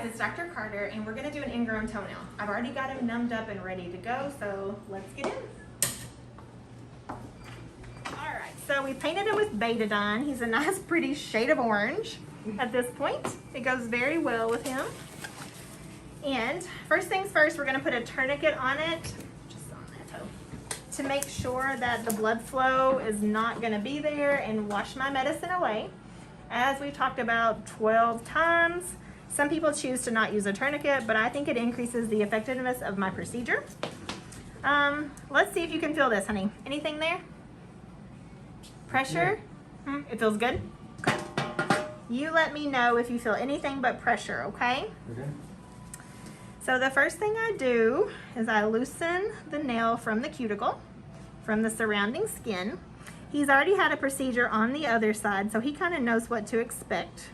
it's Dr. Carter, and we're gonna do an ingrown toenail. I've already got him numbed up and ready to go, so let's get in. All right, so we painted him with betadine. He's a nice, pretty shade of orange at this point. It goes very well with him. And first things first, we're gonna put a tourniquet on it, just on that toe, to make sure that the blood flow is not gonna be there and wash my medicine away. As we've talked about 12 times, some people choose to not use a tourniquet, but I think it increases the effectiveness of my procedure. Let's see if you can feel this, honey. Anything there? Pressure? Yeah. It feels good? Okay. You let me know if you feel anything but pressure, okay? Okay. So the first thing I do is I loosen the nail from the cuticle, from the surrounding skin. He's already had a procedure on the other side, so he kind of knows what to expect.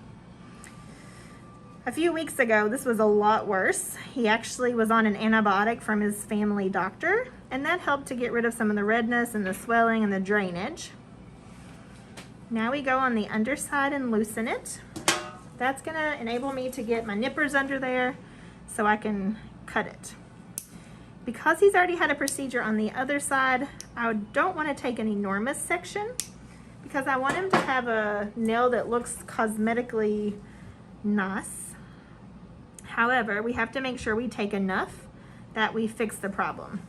A few weeks ago, this was a lot worse. He actually was on an antibiotic from his family doctor, and that helped to get rid of some of the redness and the swelling and the drainage. Now we go on the underside and loosen it. That's gonna enable me to get my nippers under there so I can cut it. Because he's already had a procedure on the other side, I don't want to take an enormous section because I want him to have a nail that looks cosmetically nice. However, we have to make sure we take enough that we fix the problem.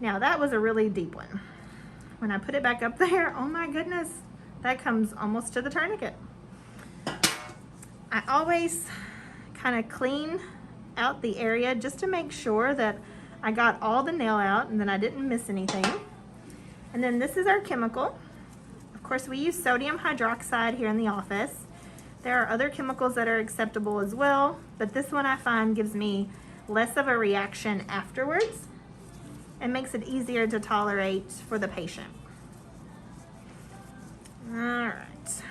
Now that was a really deep one. When I put it back up there, oh my goodness, that comes almost to the tourniquet. I always kind of clean out the area just to make sure that I got all the nail out and then I didn't miss anything. And then this is our chemical. Of course, we use sodium hydroxide here in the office. There are other chemicals that are acceptable as well, but this one I find gives me less of a reaction afterwards and makes it easier to tolerate for the patient. All right,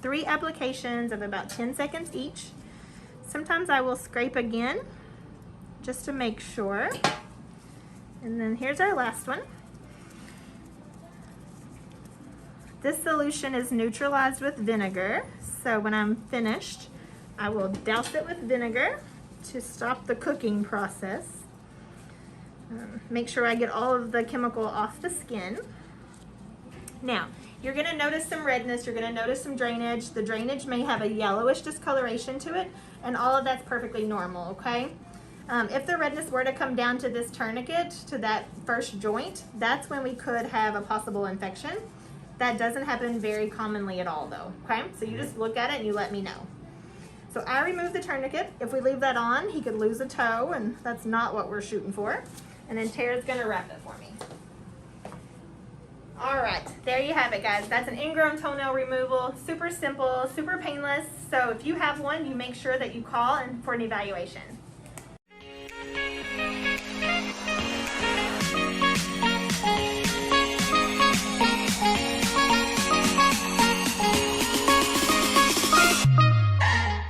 3 applications of about 10 seconds each. Sometimes I will scrape again just to make sure. And then here's our last one. This solution is neutralized with vinegar. So when I'm finished, I will douse it with vinegar to stop the cooking process. Make sure I get all of the chemical off the skin. Now, you're gonna notice some redness, you're gonna notice some drainage. The drainage may have a yellowish discoloration to it, and all of that's perfectly normal, okay? If the redness were to come down to this tourniquet, to that first joint, that's when we could have a possible infection. That doesn't happen very commonly at all though, okay? So you just look at it and you let me know. So I remove the tourniquet. If we leave that on, he could lose a toe, and that's not what we're shooting for. And then Tara's gonna wrap it for me. All right, there you have it, guys. That's an ingrown toenail removal. Super simple, super painless. So if you have one, you make sure that you call for an evaluation.